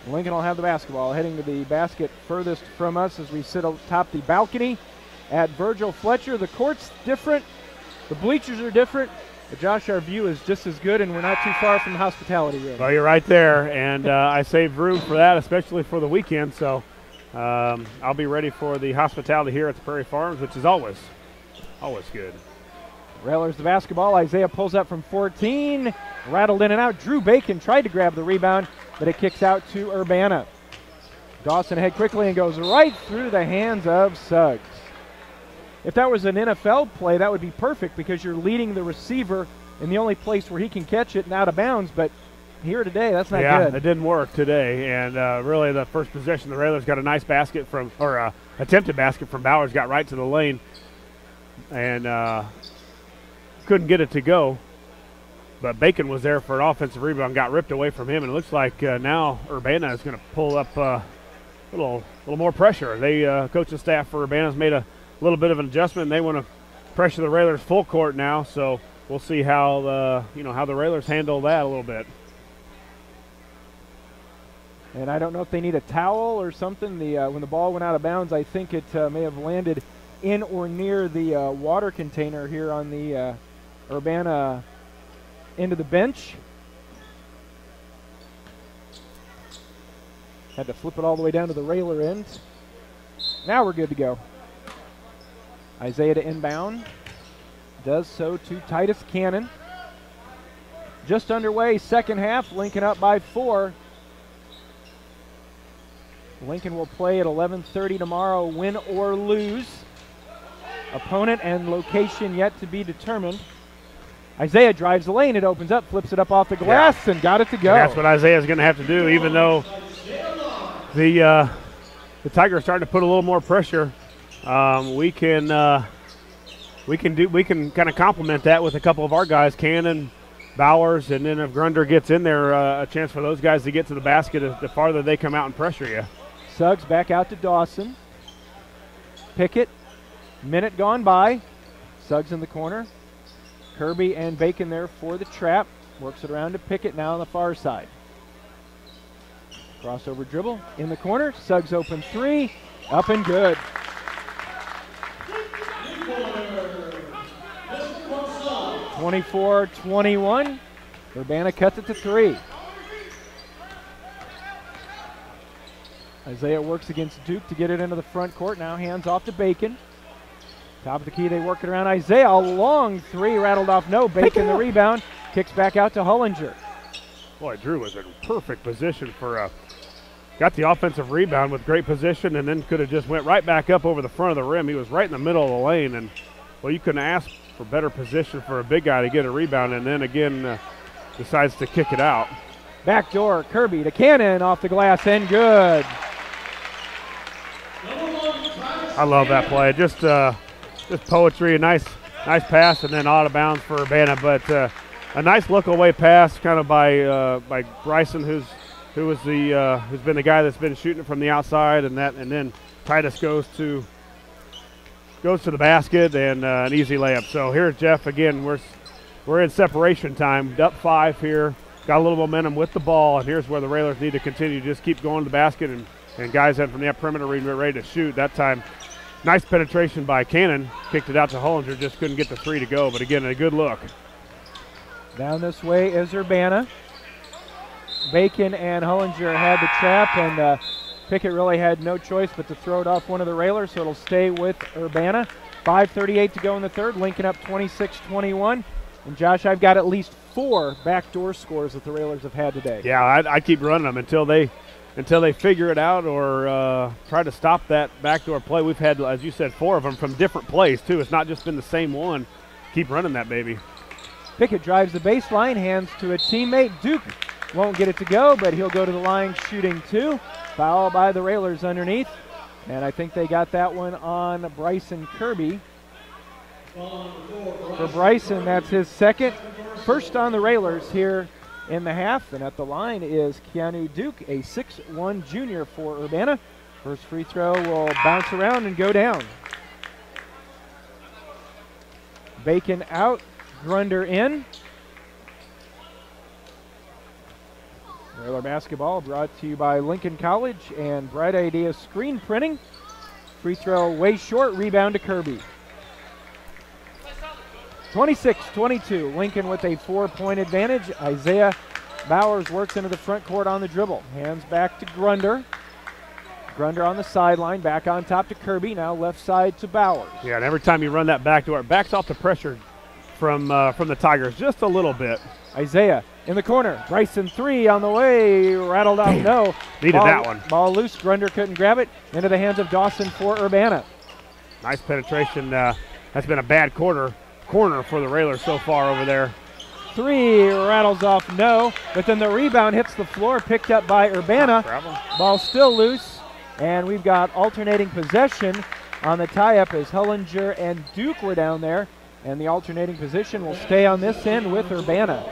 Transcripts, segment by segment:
Lincoln will have the basketball, heading to the basket furthest from us as we sit atop the balcony at Virgil Fletcher. The court's different, the bleachers are different, but Josh, our view is just as good, and we're not too far from the hospitality room. Well, you're right there, and I saved room for that, especially for the weekend, so I'll be ready for the hospitality here at the Prairie Farms, which is always good. Railers the basketball. Isaiah pulls up from 14, rattled in and out. Drew Bacon tried to grab the rebound, but it kicks out to Urbana. Dawson ahead quickly and goes right through the hands of Suggs. If that was an NFL play, that would be perfect because you're leading the receiver in the only place where he can catch it and out of bounds, but here today, that's not good. Yeah, it didn't work today, and really the first possession, the Railers got a nice basket from, or attempted basket from Bowers, got right to the lane, and couldn't get it to go. But Bacon was there for an offensive rebound, got ripped away from him, and it looks like now Urbana is going to pull up a little more pressure. They coaching staff for Urbana has made a little bit of an adjustment, and they want to pressure the Railers full court now. So we'll see how the Railers handle that a little bit. And I don't know if they need a towel or something. When the ball went out of bounds, I think it may have landed in or near the water container here on the Urbana end of the bench. Had to flip it all the way down to the Railer end. Now we're good to go. Isaiah to inbound. Does so to Titus Cannon. Just underway, second half. Lincoln up by 4. Lincoln will play at 11:30 tomorrow, win or lose. Opponent and location yet to be determined. Isaiah drives the lane. It opens up, flips it up off the glass, and got it to go. And that's what Isaiah's going to have to do, even though the Tigers are starting to put a little more pressure. We can kind of complement that with a couple of our guys, Cannon, Bowers, and then if Grunder gets in there, a chance for those guys to get to the basket the farther they come out and pressure you. Suggs back out to Dawson. Pickett, minute gone by. Suggs in the corner. Kirby and Bacon there for the trap. Works it around to Pickett now on the far side. Crossover dribble in the corner. Suggs open 3. Up and good. (24-21). Urbana cuts it to 3. Isaiah works against Duke to get it into the front court. Now hands off to Bacon. Top of the key, they work it around. Isaiah, a long 3, rattled off. No, Bacon the rebound. Kicks back out to Hullinger. Boy, Drew was in perfect position for got the offensive rebound with great position, and then could have just went right back up over the front of the rim. He was right in the middle of the lane, and well, you couldn't ask for better position for a big guy to get a rebound, and then again decides to kick it out. Back door, Kirby to Cannon off the glass, and good. I love that play. Just poetry, a nice pass, and then out of bounds for Urbana. But a nice look-away pass, kind of by Bryson, who's been the guy that's been shooting it from the outside, and then Titus goes to the basket and an easy layup. So here's Jeff again. We're in separation time, up 5 here. Got a little momentum with the ball, and here's where the Railers need to continue. Just keep going to the basket, and guys in from the perimeter ready to shoot. That time, nice penetration by Cannon. Kicked it out to Hullinger. Just couldn't get the 3 to go, but again, a good look. Down this way is Urbana. Bacon and Hullinger had the trap, and Pickett really had no choice but to throw it off one of the Railers, so it'll stay with Urbana. 5:38 to go in the third. Lincoln up 26-21. And Josh, I've got at least 4 backdoor scores that the Railers have had today. Yeah, I keep running them until they figure it out or try to stop that backdoor play. We've had, as you said, 4 of them from different plays, too. It's not just been the same one. Keep running that, baby. Pickett drives the baseline, hands to a teammate. Duke won't get it to go, but he'll go to the line shooting 2. Foul by the Railers underneath. And I think they got that one on Bryson Kirby. For Bryson, that's his second. First on the Railers here in the half. And at the line is Keanu Duke, a 6'1 junior for Urbana. First free throw will bounce around and go down. Bacon out, Grunder in. Railer basketball brought to you by Lincoln College and Bright Idea Screen Printing. Free throw way short, rebound to Kirby. 26-22, Lincoln with a 4-point advantage. Isaiah Bowers works into the front court on the dribble. Hands back to Grunder. Grunder on the sideline, back on top to Kirby, now left side to Bowers. Yeah, and every time you run that back door, it backs off the pressure from the Tigers just a little bit. Isaiah in the corner. Bryson 3 on the way, rattled out, no. Needed that one. Ball loose, Grunder couldn't grab it. Into the hands of Dawson for Urbana. Nice penetration. That's been a bad corner for the Railers so far over there. 3 rattles off, no. But then the rebound hits the floor, picked up by Urbana. Ball still loose, and we've got alternating possession on the tie-up as Hullinger and Duke were down there. And the alternating position will stay on this end with Urbana.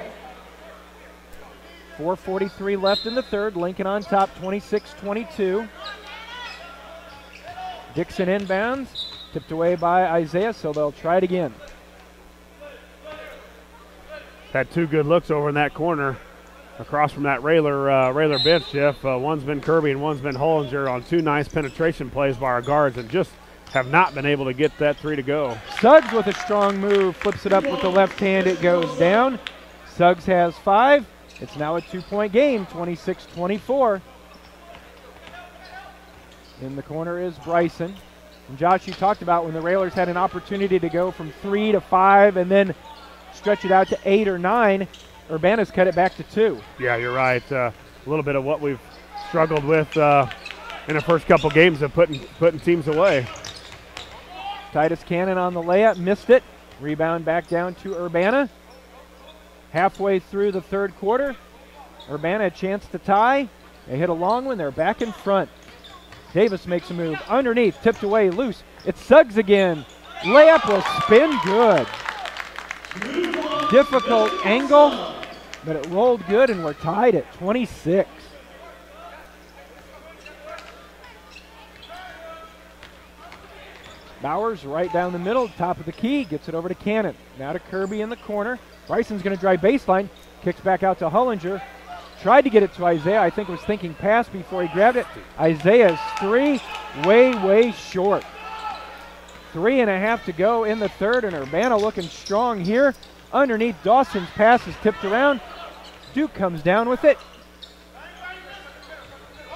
4:43 left in the third. Lincoln on top, 26-22. Dixon inbounds, tipped away by Isaiah, so they'll try it again. Had 2 good looks over in that corner across from that Railer bench, Jeff. One's been Kirby and one's been Hullinger on 2 nice penetration plays by our guards and just have not been able to get that 3 to go. Suggs with a strong move, flips it up with the left hand, it goes down. Suggs has 5. It's now a 2-point game, 26-24. In the corner is Bryson. And Josh, you talked about when the Railers had an opportunity to go from 3 to 5 and then stretch it out to 8 or 9. Urbana's cut it back to 2. Yeah, you're right. A little bit of what we've struggled with in the first couple games of putting teams away. Titus Cannon on the layup, missed it. Rebound back down to Urbana. Halfway through the third quarter, Urbana a chance to tie. They hit a long one, they're back in front. Davis makes a move, underneath, tipped away, loose. It's Suggs again. Layup will spin good. Difficult angle, but it rolled good and we're tied at 26. Bowers right down the middle, top of the key, gets it over to Cannon. Now to Kirby in the corner. Bryson's going to drive baseline, kicks back out to Hullinger. Tried to get it to Isaiah, I think was thinking pass before he grabbed it. Isaiah's 3, way short. 3.5 to go in the third, and Urbana looking strong here. Underneath, Dawson's pass is tipped around. Duke comes down with it.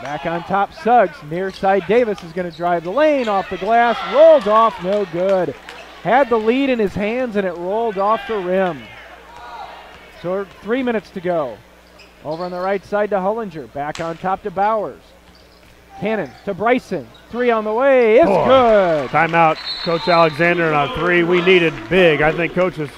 Back on top, Suggs. Near side, Davis is going to drive the lane off the glass. Rolled off, no good. Had the lead in his hands, and it rolled off the rim. So 3 minutes to go. Over on the right side to Hullinger. Back on top to Bowers. Cannon to Bryson. 3 on the way. It's good. Timeout, Coach Alexander on 3. We needed big. I think Coach is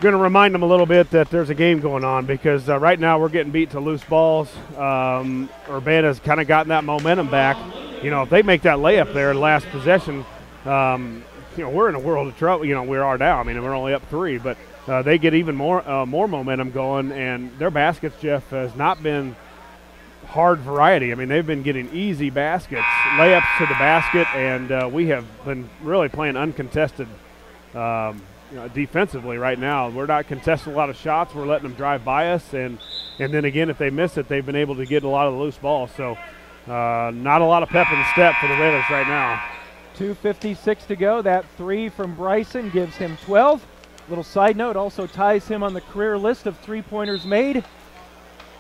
going to remind them a little bit that there's a game going on because right now we're getting beat to loose balls. Urbana's kind of gotten that momentum back. You know, if they make that layup there in last possession, you know, we're in a world of trouble. You know, we are now. I mean, we're only up 3, but they get even more momentum going, and their baskets, Jeff, has not been hard variety. I mean, they've been getting easy baskets, layups to the basket, and we have been really playing uncontested defensively right now. We're not contesting a lot of shots. We're letting them drive by us, and then again, if they miss it, they've been able to get a lot of the loose balls. So not a lot of pep in the step for the Railers right now. 2:56 to go. That 3 from Bryson gives him 12. Little side note, also ties him on the career list of 3-pointers made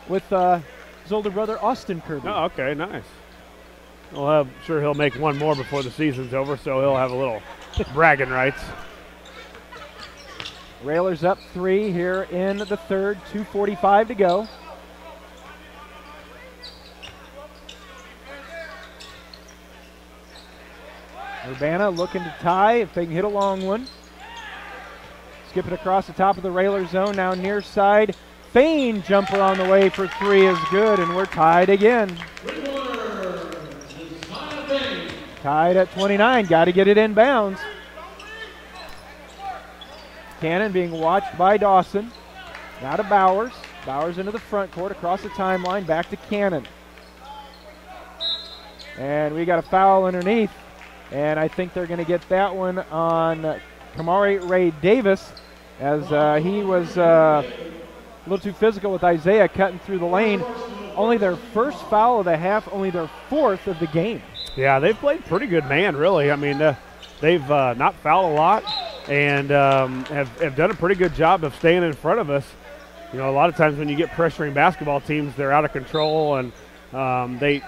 with his older brother, Austin Kirby. Oh, okay, nice. Well, I'm sure he'll make one more before the season's over, so he'll have a little bragging rights. Railers up 3 here in the third, 2:45 to go. Urbana looking to tie if they can hit a long one. Skip it across the top of the Railer zone, now near side. Fain jumper on the way for 3 is good, and we're tied again. Tied at 29, got to get it in bounds. Cannon being watched by Dawson. Now to Bowers. Bowers into the front court, across the timeline, back to Cannon. And we got a foul underneath, and I think they're going to get that one on Kamari Ray Davis, as he was a little too physical with Isaiah cutting through the lane. Only their first foul of the half, only their fourth of the game. Yeah, they've played pretty good man, really. I mean, they've not fouled a lot and have done a pretty good job of staying in front of us. You know, a lot of times when you get pressuring basketball teams, they're out of control and they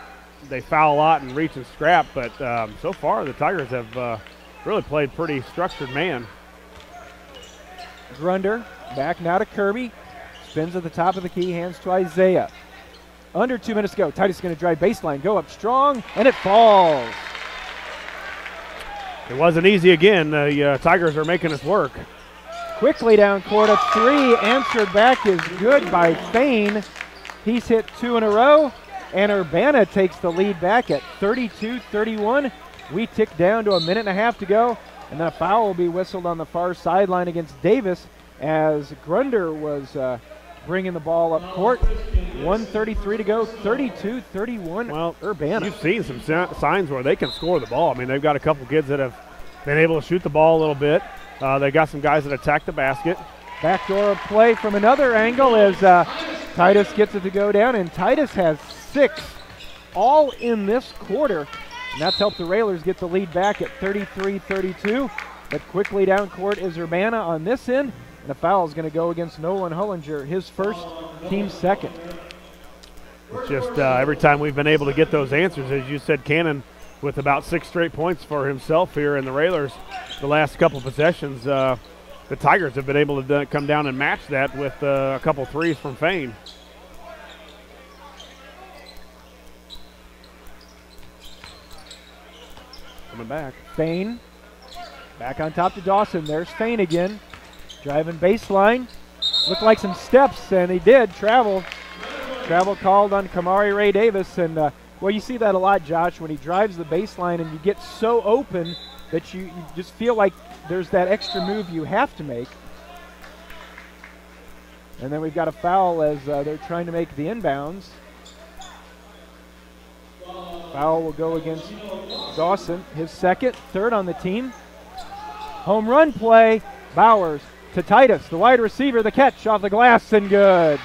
foul a lot and reach and scrap. But so far, the Tigers have really played pretty structured man. Grunder back now to Kirby. Spins at the top of the key, hands to Isaiah. Under 2 minutes to go. Titus going to drive baseline, go up strong, and it falls. It wasn't easy again. The Tigers are making us work. Quickly down court, a three answered back is good by Fain. He's hit 2 in a row, and Urbana takes the lead back at 32-31. We tick down to a minute and a half to go, and then a foul will be whistled on the far sideline against Davis as Grunder was bringing the ball up court. 1:33 to go, 32-31. Well, Urbana. You've seen some signs where they can score the ball. I mean, they've got a couple kids that have been able to shoot the ball a little bit. They got some guys that attack the basket. Backdoor play from another angle as Titus gets it to go down, and Titus has 6 all in this quarter. And that's helped the Railers get the lead back at 33-32. But quickly down court is Urbana on this end. And the foul is going to go against Nolan Hullinger, his first, team second. It's just every time we've been able to get those answers, as you said, Cannon with about 6 straight points for himself here, and the Railers the last couple possessions, the Tigers have been able to come down and match that with a couple threes from Fain. Coming back. Fain back on top to Dawson. There's Fain again. Driving baseline. Looked like some steps, and he did. Travel called on Kamari Ray Davis. And, well, you see that a lot, Josh, when he drives the baseline and you get so open that you just feel like there's that extra move you have to make. And then we've got a foul as they're trying to make the inbounds. Foul will go against Dawson, his second, third on the team. Home run play, Bowers to Titus, the wide receiver, the catch off the glass, and good.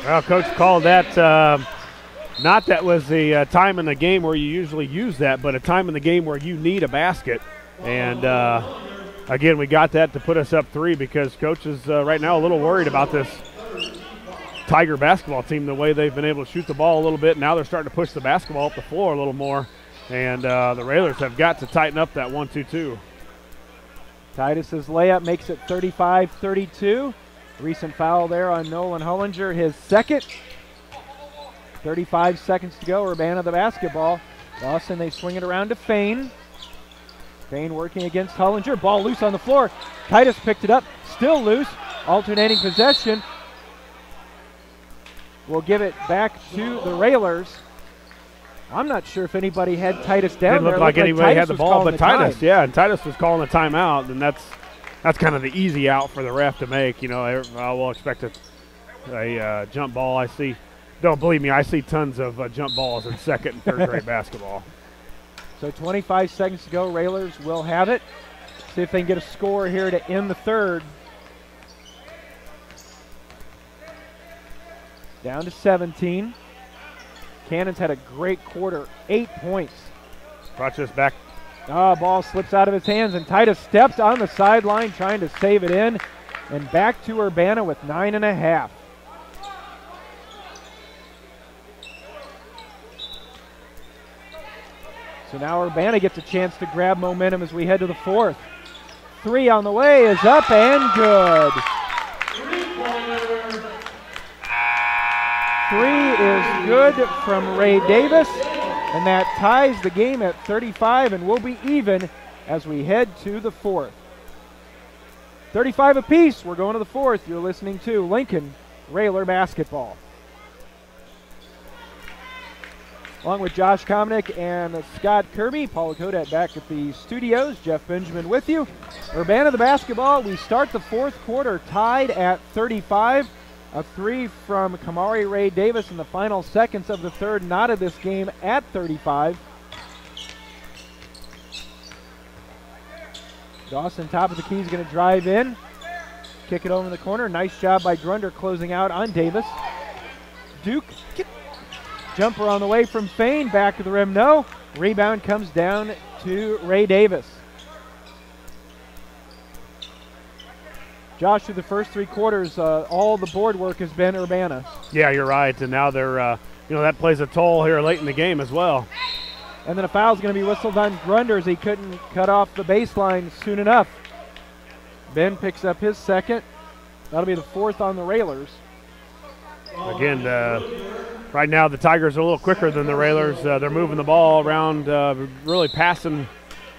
Well, Coach called that, not that was the time in the game where you usually use that, but a time in the game where you need a basket. And, again, we got that to put us up 3 because Coach is right now a little worried about this Tiger basketball team, the way they've been able to shoot the ball a little bit. Now they're starting to push the basketball up the floor a little more, and the Railers have got to tighten up that 1-2-2. Titus's layup makes it 35-32. Recent foul there on Nolan Hullinger, his second. 35 seconds to go. Urbana the basketball. Dawson, they swing it around to Fain. Fain working against Hullinger. Ball loose on the floor. Titus picked it up. Still loose. Alternating possession. We'll give it back to the Railers. I'm not sure if anybody had Titus down there. It looked like anybody had the ball, but Titus, time. yeah, and Titus was calling the timeout, and that's kind of the easy out for the ref to make. You know, we'll expect a jump ball. I see. Don't believe me, I see tons of jump balls in second and third grade basketball. So 25 seconds to go. Railers will have it. See if they can get a score here to end the third. Down to 17. Cannon's had a great quarter, 8 points. Rochester back. Ball slips out of his hands, and Titus stepped on the sideline trying to save it in. And back to Urbana with 9.5. So now Urbana gets a chance to grab momentum as we head to the fourth. 3 on the way is up and good. 3 is good from Ray Davis, and that ties the game at 35 and will be even as we head to the fourth. 35 apiece. We're going to the fourth. You're listening to Lincoln Railer Basketball. Along with Josh Komnick and Scott Kirby, Paul Kodat back at the studios. Jeff Benjamin with you. Urbana the basketball. We start the fourth quarter tied at 35. A 3 from Kamari Ray Davis in the final seconds of the third knotted this game at 35. Dawson, top of the key, is going to drive in. kick it over in the corner. Nice job by Grunder closing out on Davis. Duke, jumper on the way from Fain, back of the rim, no. Rebound comes down to Ray Davis. Josh, through the first 3 quarters, all the board work has been Urbana. Yeah, you're right, and now they're, that plays a toll here late in the game as well. And then a foul's going to be whistled on Grunder as he couldn't cut off the baseline soon enough. Ben picks up his second. That'll be the 4th on the Railers. Again, right now the Tigers are a little quicker than the Railers. They're moving the ball around, really passing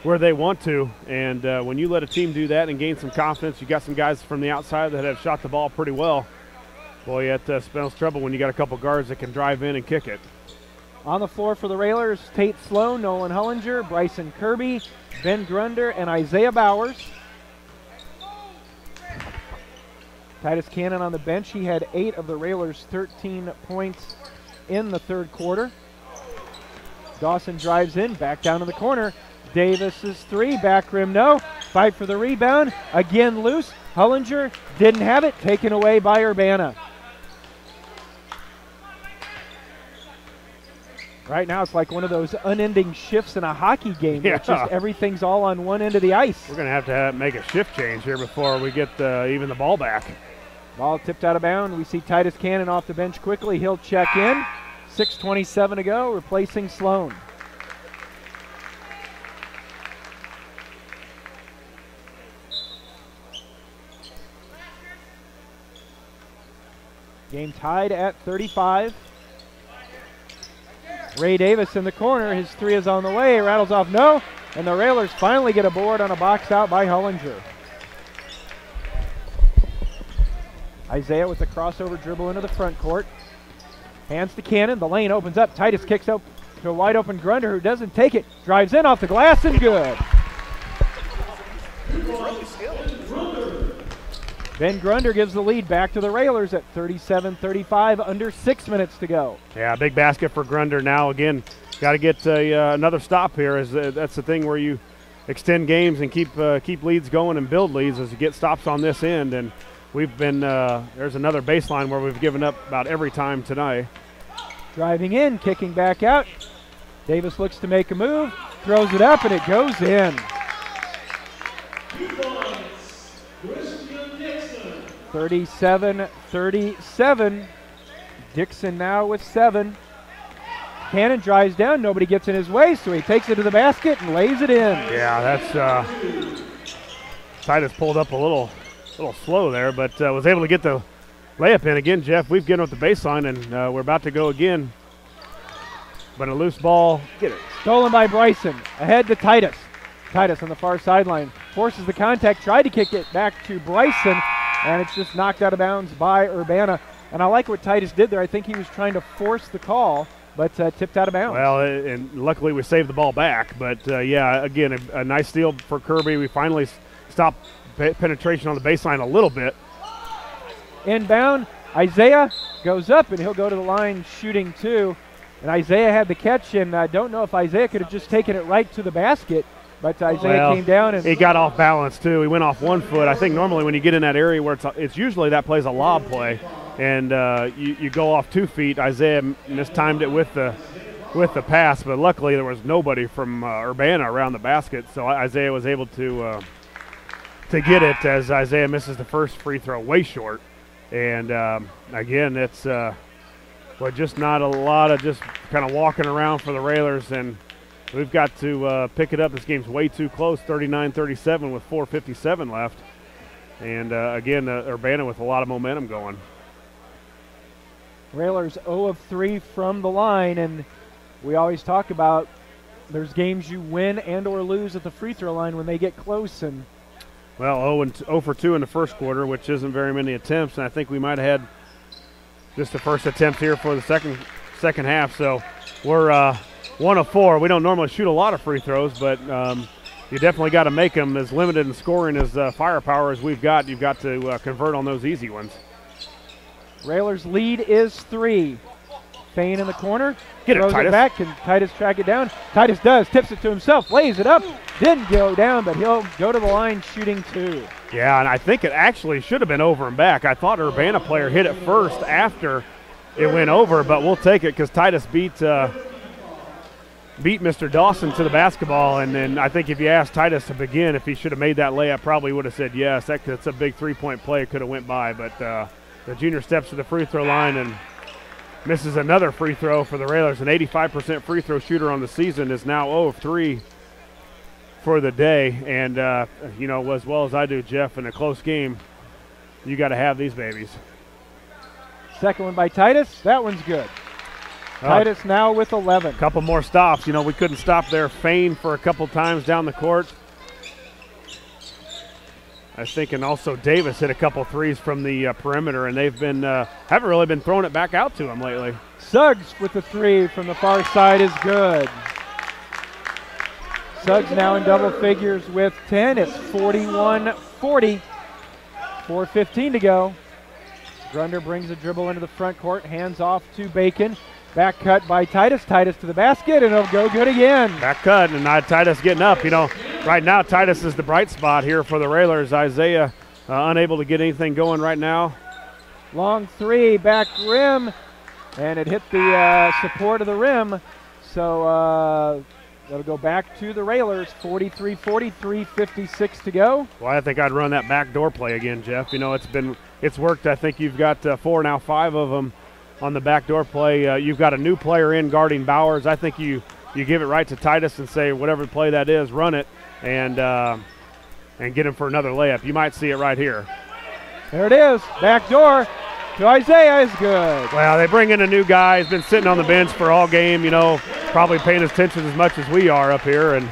where they want to. And when you let a team do that and gain some confidence, you got some guys from the outside that have shot the ball pretty well. Boy, that spells trouble when you got a couple guards that can drive in and kick it. On the floor for the Railers, Tate Sloan, Nolan Hullinger, Bryson Kirby, Ben Grunder, and Isaiah Bowers. Titus Cannon on the bench. He had 8 of the Railers' 13 points in the 3rd quarter. Dawson drives in, back down to the corner. Davis's 3, back rim, no. Fight for the rebound, again loose. Hullinger didn't have it, taken away by Urbana. Right now it's like one of those unending shifts in a hockey game. Yeah. It's just everything's all on one end of the ice. We're going to have make a shift change here before we get even the ball back. Ball tipped out of bounds. We see Titus Cannon off the bench quickly. He'll check in. 6:27 to go, replacing Sloan. Game tied at 35. Ray Davis in the corner. His 3 is on the way. Rattles off, no. And the Railers finally get a board on a box out by Hullinger. Isaiah with the crossover dribble into the front court. Hands to Cannon. The lane opens up. Titus kicks out to a wide open Grunder who doesn't take it. Drives in off the glass and good. Ben Grunder gives the lead back to the Railers at 37-35, under 6 minutes to go. Yeah, big basket for Grunder now. Again, got to get another stop here. That's the thing where you extend games and keep leads going and build leads as you get stops on this end. And we've been there's another baseline where we've given up about every time tonight. Driving in, kicking back out. Davis looks to make a move, throws it up, and it goes in. 37-37. Dixon now with 7. Cannon drives down. Nobody gets in his way, so he takes it to the basket and lays it in. Yeah, that's Titus pulled up a little slow there, but was able to get the layup in again. Jeff, we've given up the baseline, and we're about to go again. But a loose ball. Get it. Stolen by Bryson. Ahead to Titus. Titus on the far sideline forces the contact. Tried to kick it back to Bryson, and it's just knocked out of bounds by Urbana. And I like what Titus did there. I think he was trying to force the call, but tipped out of bounds. Well, and luckily we saved the ball back. But, yeah, again, a nice steal for Kirby. We finally stopped penetration on the baseline a little bit. Inbound, Isaiah goes up, and he'll go to the line shooting 2. And Isaiah had the catch, and I don't know if Isaiah could have just taken it right to the basket. But Isaiah came down and he got off balance too. He went off 1 foot. I think normally when you get in that area where it's usually that plays a lob play, and you go off 2 feet. Isaiah mistimed it with the pass, but luckily there was nobody from Urbana around the basket, so Isaiah was able to get it as Isaiah misses the first free throw way short. And again, it's just not a lot of just kind of walking around for the Railers, and we've got to pick it up. This game's way too close, 39-37 with 4:57 left. And, again, Urbana with a lot of momentum going. Railers 0 of 3 from the line, and we always talk about there's games you win and or lose at the free throw line when they get close. And well, 0 for 2 in the first quarter, which isn't very many attempts, and I think we might have had just the first attempt here for the second half. So we're 1 of 4. We don't normally shoot a lot of free throws, but you definitely got to make them. As limited in scoring as firepower as we've got, you've got to convert on those easy ones. Railers' lead is 3. Fain in the corner. Get it, throws Titus. it back. Can Titus track it down? Titus does. Tips it to himself. Lays it up. Didn't go down, but he'll go to the line shooting 2. Yeah, and I think it actually should have been over and back. I thought Urbana player hit it first after it went over, but we'll take it because Titus beat Mr. Dawson to the basketball. And then I think if you asked Titus to begin, if he should have made that layup, probably would have said yes. That's a big three-point play. It could have went by, but the junior steps to the free throw line and misses another free throw for the Railers. An 85% free throw shooter on the season is now 0 of 3 for the day. And, you know, as well as I do, Jeff, in a close game, you got to have these babies. Second one by Titus. That one's good. Titus now with 11. Couple more stops. You know, we couldn't stop their Fane for a couple times down the court. I think, and also Davis hit a couple threes from the perimeter, and they've been haven't really been throwing it back out to him lately. Suggs with the three from the far side is good. Suggs now in double figures with 10. It's 41-40. 4:15 to go. Grunder brings a dribble into the front court, hands off to Bacon. Back cut by Titus. Titus to the basket, and it'll go good again. Back cut, and Titus getting up. You know, right now Titus is the bright spot here for the Railers. Isaiah unable to get anything going right now. Long three, back rim, and it hit the support of the rim. So that'll go back to the Railers. 43-40, 3:56 to go. Well, I think I'd run that backdoor play again, Jeff. You know, it's worked. I think you've got 4, now 5 of them on the backdoor play. You've got a new player in guarding Bowers. I think you give it right to Titus and say whatever play that is, run it, and get him for another layup. You might see it right here. There it is. Backdoor to Isaiah is good. Well, they bring in a new guy. He's been sitting on the bench for all game, you know, probably paying attention as much as we are up here, and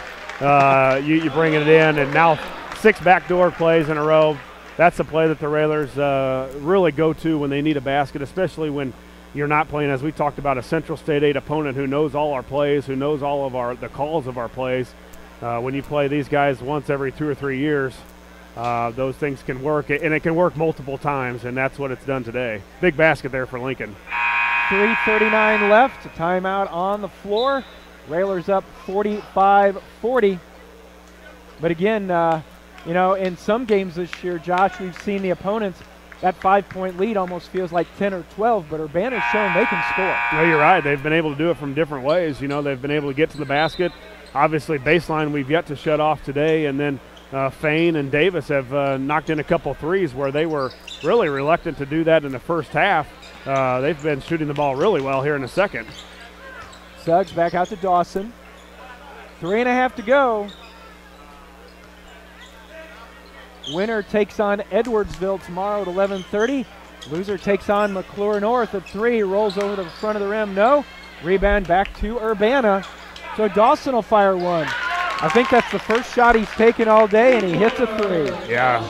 you bring it in, and now 6 backdoor plays in a row. That's a play that the Railers really go to when they need a basket, especially when you're not playing, as we talked about, a Central State 8 opponent who knows all our plays, who knows all of the calls of our plays. When you play these guys once every 2 or 3 years, those things can work, and it can work multiple times, and that's what it's done today. Big basket there for Lincoln. 3:39 left, a timeout on the floor. Railers up 45-40. But again, you know, in some games this year, Josh, we've seen the opponents, that 5-point lead almost feels like 10 or 12, but Urbana's shown they can score. No, you're right. They've been able to do it from different ways. You know, they've been able to get to the basket. Obviously, baseline we've yet to shut off today, and then Fane and Davis have knocked in a couple threes where they were really reluctant to do that in the first half. They've been shooting the ball really well here in the second. Suggs back out to Dawson. 3.5 to go. Winner takes on Edwardsville tomorrow at 11:30. Loser takes on McClure North at 3. Rolls over to the front of the rim. No. Rebound back to Urbana. So Dawson will fire one. I think that's the first shot he's taken all day, and he hits a 3. Yeah.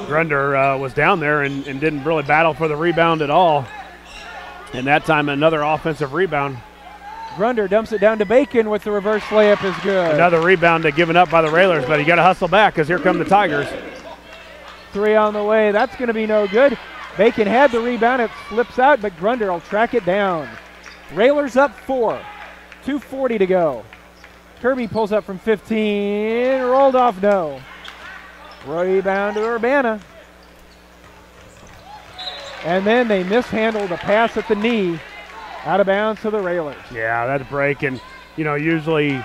Grunder was down there and didn't really battle for the rebound at all. And that time, another offensive rebound. Grunder dumps it down to Bacon with the reverse layup is good. Another rebound given up by the Railers, but you got to hustle back because here come the Tigers. 3 on the way. That's going to be no good. Bacon had the rebound. It flips out, but Grunder will track it down. Railers up 4. 2:40 to go. Kirby pulls up from 15. Rolled off, no. Rebound to Urbana. And then they mishandled a pass at the knee. Out of bounds to the Railers. Yeah, that break. And, you know, usually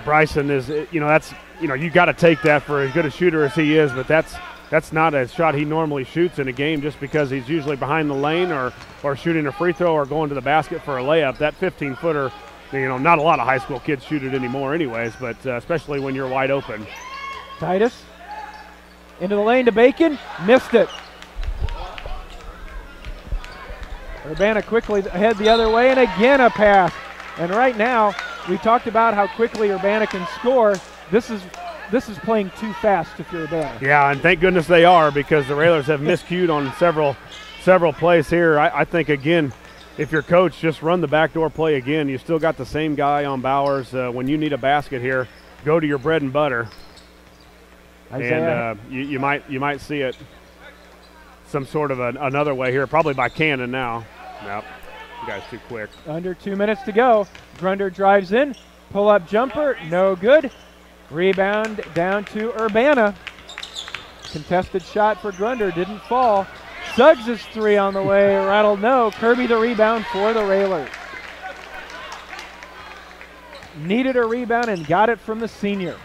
Bryson is, you know, that's, you know, you got to take that for as good a shooter as he is, but that's not a shot he normally shoots in a game just because he's usually behind the lane or shooting a free throw or going to the basket for a layup. That 15-footer, you know, not a lot of high school kids shoot it anymore anyways, but especially when you're wide open. Titus into the lane to Bacon. Missed it. Urbana quickly head the other way, and again a pass. And right now, we talked about how quickly Urbana can score. This is playing too fast if you're Urbana. Yeah, and thank goodness they are, because the Railers have miscued on several plays here. I think, again, if you're coach, just run the backdoor play again. You still got the same guy on Bowers. When you need a basket here, go to your bread and butter. Isaiah. And you might see it some sort of another way here, probably by Cannon now. Nope, you guys too quick. Under 2 minutes to go. Grunder drives in, pull-up jumper, no good. Rebound down to Urbana. Contested shot for Grunder, didn't fall. Suggs' three on the way, rattled no. Kirby the rebound for the Railers. Needed a rebound and got it from the senior.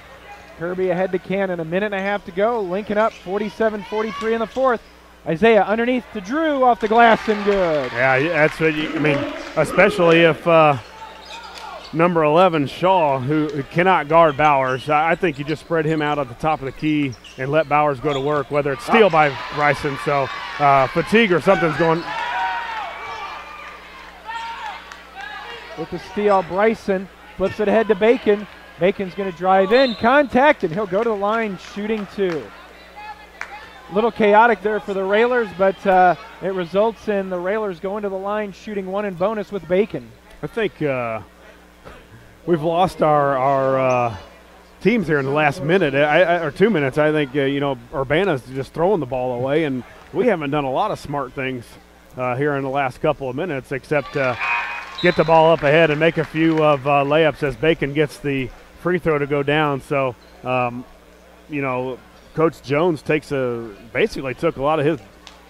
Kirby ahead to Cannon, a minute and a half to go. Lincoln up 47-43 in the fourth. Isaiah underneath to Drew, off the glass and good. Yeah, that's what I mean, especially if number 11, Shaw, who cannot guard Bowers. I think you just spread him out at the top of the key and let Bowers go to work, whether it's steal by Bryson. So fatigue or something's going. With the steal, Bryson flips it ahead to Bacon. Bacon's going to drive in, contact, and he'll go to the line shooting two. A little chaotic there for the Railers, but it results in the Railers going to the line shooting one in bonus with Bacon. I think we've lost our teams here in the last minute, or 2 minutes. I think, Urbana's just throwing the ball away, and we haven't done a lot of smart things here in the last couple of minutes except get the ball up ahead and make a few of layups as Bacon gets the free throw to go down. So, Coach Jones basically took a lot of his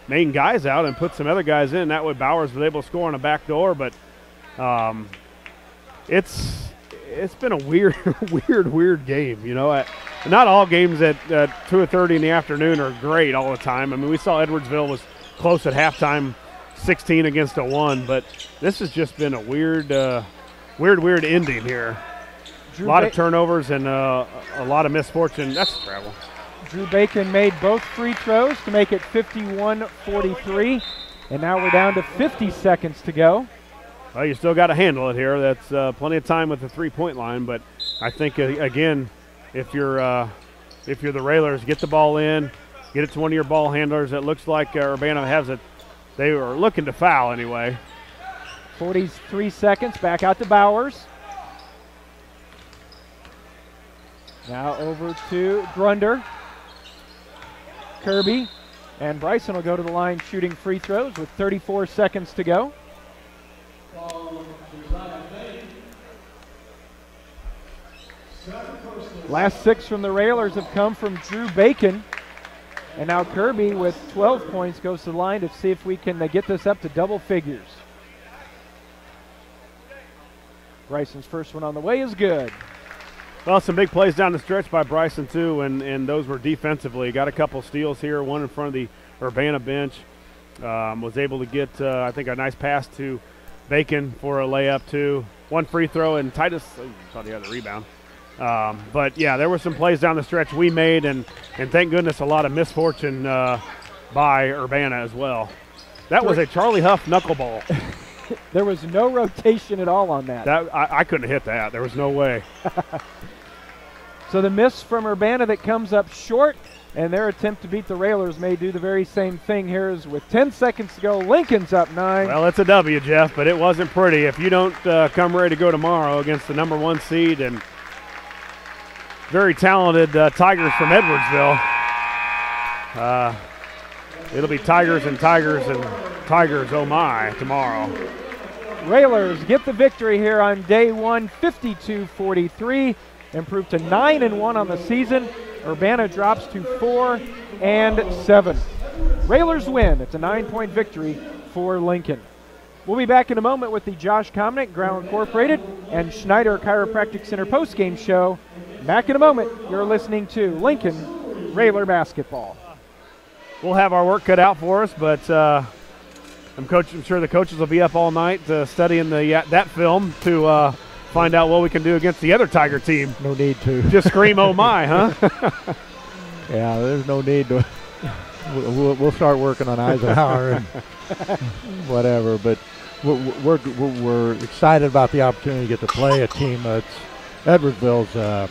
main guys out and put some other guys in. That way Bowers was able to score on a back door, but it's been a weird game. Not all games at 2:30 in the afternoon are great all the time. I mean, we saw Edwardsville was close at halftime, 16 against a 1, but this has just been a weird ending here. A lot of turnovers and a lot of misfortune. That's travel. Drew Bacon made both free throws to make it 51-43, and now we're down to 50 seconds to go. Well, you still got to handle it here. That's plenty of time with the three-point line, but I think again, if you're the Railers, get the ball in, get it to one of your ball handlers. It looks like Urbana has it. They were looking to foul anyway. 43 seconds. Back out to Bowers. Now over to Grunder. Kirby and Bryson will go to the line shooting free throws with 34 seconds to go. Last 6 from the Railers have come from Drew Bacon. And now Kirby with 12 points goes to the line to see if we can get this up to double figures. Bryson's first one on the way is good. Well, some big plays down the stretch by Bryson, too, and those were defensively. Got a couple steals here, one in front of the Urbana bench. Was able to get, I think, a nice pass to Bacon for a layup, too. One free throw, and Titus thought he had the rebound. But, yeah, there were some plays down the stretch we made, and thank goodness a lot of misfortune by Urbana as well. That was a Charlie Huff knuckleball. There was no rotation at all on that. I couldn't hit that. There was no way. So the miss from Urbana that comes up short, and their attempt to beat the Railers may do the very same thing here. As with 10 seconds to go, Lincoln's up 9. Well, it's a W, Jeff, but it wasn't pretty. If you don't come ready to go tomorrow against the number 1 seed and very talented Tigers from Edwardsville, it'll be Tigers and Tigers and Tigers, oh my, tomorrow. Railers get the victory here on day 1, 52-43. Improved to 9-1 on the season. Urbana drops to 4-7. Railers win. It's a 9-point victory for Lincoln. We'll be back in a moment with the Josh Komnick, Ground Incorporated, and Schneider Chiropractic Center postgame show. Back in a moment. You're listening to Lincoln Railer basketball. We'll have our work cut out for us, but I'm sure the coaches will be up all night studying that film to find out what we can do against the other Tiger team. No need to. Just scream, oh my, huh? Yeah, there's no need to. We'll start working on Eisenhower and whatever, but we're excited about the opportunity to get to play a team that's Edwardsville's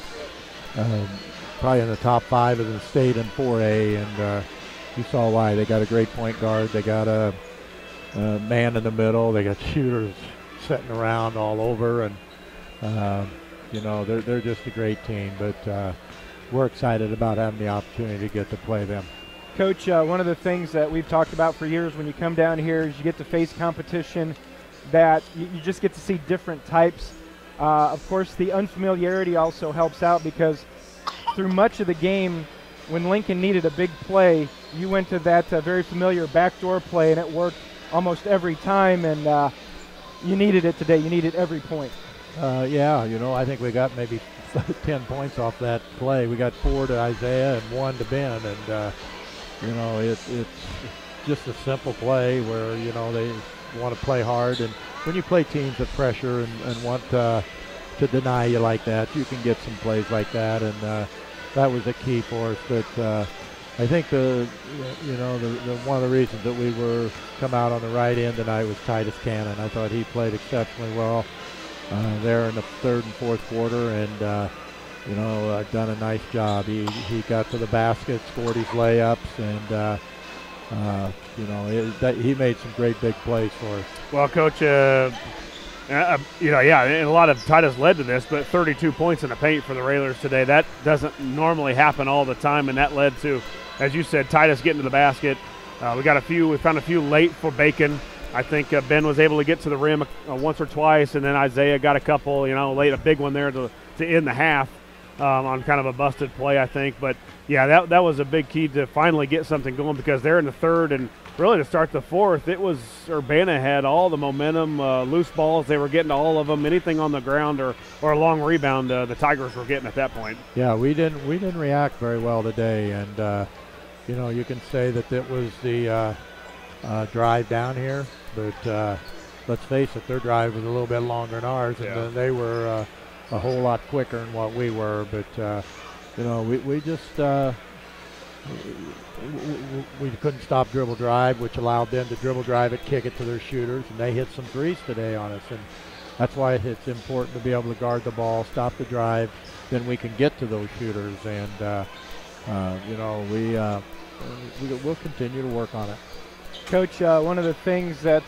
probably in the top 5 of the state in 4A, and you saw why. They got a great point guard. They got a man in the middle. They got shooters sitting around all over, and they're just a great team. But we're excited about having the opportunity to get to play them. Coach, one of the things that we've talked about for years when you come down here is you get to face competition that you just get to see different types. Of course, the unfamiliarity also helps out because through much of the game, when Lincoln needed a big play, you went to that very familiar backdoor play, and it worked almost every time, and you needed it today. You needed every point. Yeah, I think we got maybe 10 points off that play. We got 4 to Isaiah and 1 to Ben, and it's just a simple play where they want to play hard, and when you play teams that pressure and want to deny you like that, you can get some plays like that, and that was the key for us. But I think the one of the reasons that we were come out on the right end tonight was Titus Cannon. I thought he played exceptionally well there in the third and fourth quarter, and done a nice job. He got to the basket, scored his layups, and he made some great big plays for us. Well, Coach, and a lot of Titus led to this, but 32 points in the paint for the Railers today. That doesn't normally happen all the time, and that led to, as you said, Titus getting to the basket. We found a few late for Bacon. I think Ben was able to get to the rim once or twice, and then Isaiah got a couple, late, a big one there to end the half on kind of a busted play, I think. But, yeah, that was a big key to finally get something going, because they're in the third, and really to start the fourth, it was Urbana had all the momentum, loose balls. They were getting to all of them. Anything on the ground or a long rebound, the Tigers were getting at that point. Yeah, we didn't react very well today, and you can say that it was the drive down here, but let's face it, their drive was a little bit longer than ours, and they were a whole lot quicker than what we were. But we just we couldn't stop dribble drive, which allowed them to dribble drive it, kick it to their shooters, and they hit some threes today on us, and that's why it's important to be able to guard the ball, stop the drive, then we can get to those shooters, and we'll continue to work on it. Coach, one of the things that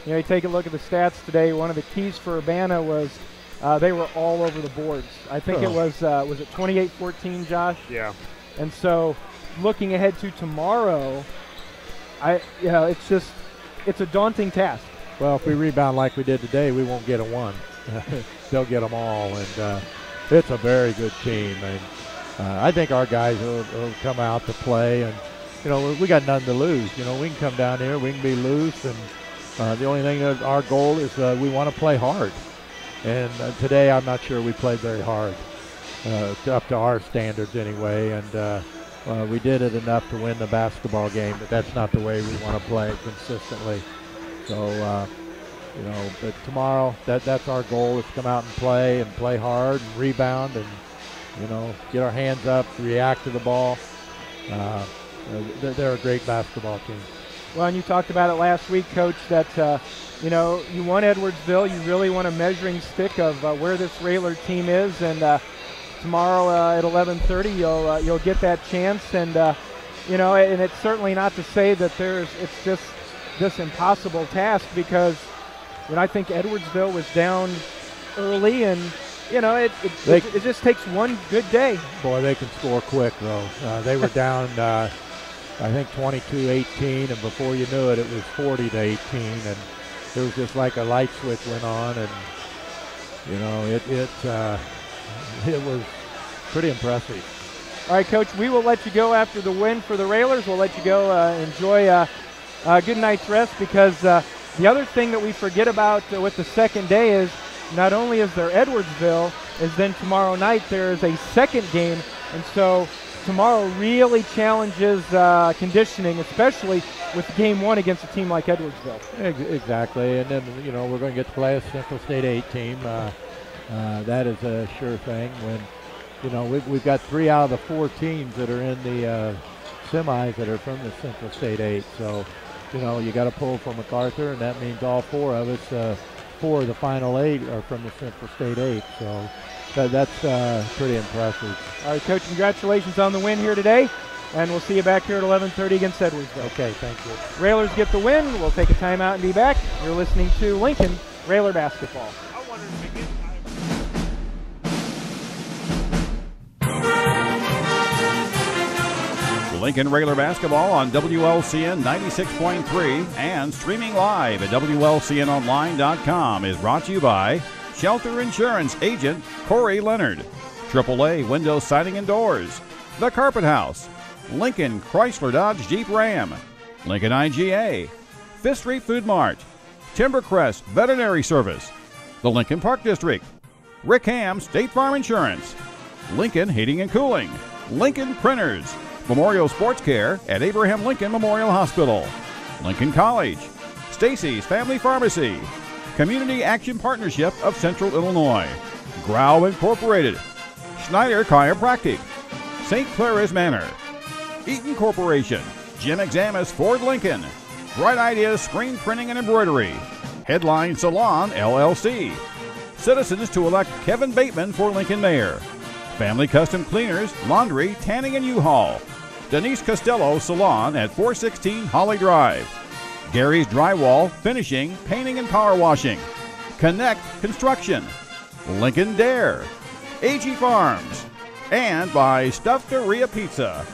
you take a look at the stats today. One of the keys for Urbana was they were all over the boards. I think it was it 28-14, Josh? Yeah. And so, looking ahead to tomorrow, it's a daunting task. Well, if we rebound like we did today, we won't get a one. They'll get them all, and it's a very good team. And I think our guys will come out to play, and we got nothing to lose. We can come down here, we can be loose, and the only thing that our goal is we want to play hard. And today, I'm not sure we played very hard, up to our standards anyway. And we did it enough to win the basketball game, but that's not the way we want to play consistently. So, but tomorrow, that's our goal, is to come out and play hard and rebound and, get our hands up, react to the ball. They're a great basketball team. Well, and you talked about it last week, Coach, that, you want Edwardsville. You really want a measuring stick of where this Railer team is. And tomorrow at 11:30, you'll get that chance. And, and it's certainly not to say that it's just this impossible task, because I think Edwardsville was down early, and it just takes one good day. Boy, they can score quick, though. They were down I think 22-18, and before you knew it, it was 40-18, and it was just like a light switch went on, and it was pretty impressive. All right, Coach, we will let you go after the win for the Railers. We'll let you go enjoy a good night's rest, because the other thing that we forget about with the second day is not only is there Edwardsville, is then tomorrow night there is a second game, and so tomorrow really challenges conditioning, especially with game one against a team like Edwardsville. Exactly, and then we're going to get to play a Central State 8 team. That is a sure thing. When we've got 3 out of the 4 teams that are in the semis that are from the Central State 8. So, you got to pull for MacArthur, and that means all 4 of us, 4 of the final 8 are from the Central State 8. So that's pretty impressive. All right, Coach, congratulations on the win here today, and we'll see you back here at 11:30 against Edwardsville. Okay, thank you. Railers get the win. We'll take a timeout and be back. You're listening to Lincoln Railer Basketball. Lincoln Railer Basketball on WLCN 96.3 and streaming live at WLCNonline.com is brought to you by Shelter Insurance Agent Corey Leonard, AAA Window Siding and Doors, The Carpet House, Lincoln Chrysler Dodge Jeep Ram, Lincoln IGA, Fifth Street Food Mart, Timbercrest Veterinary Service, the Lincoln Park District, Rick Ham State Farm Insurance, Lincoln Heating and Cooling, Lincoln Printers, Memorial Sports Care at Abraham Lincoln Memorial Hospital, Lincoln College, Stacy's Family Pharmacy, Community Action Partnership of Central Illinois, Grau Incorporated, Schneider Chiropractic, St. Clara's Manor, Eaton Corporation, Jim Examus Ford Lincoln, Bright Ideas Screen Printing and Embroidery, Headline Salon LLC, Citizens to elect Kevin Bateman for Lincoln Mayor, Family Custom Cleaners, Laundry, Tanning and U-Haul, Denise Costello Salon at 416 Holly Drive, Gary's Drywall, Finishing, Painting and Power Washing, Connect Construction, Lincoln Dare, AG Farms, and by Stuffed Pizza.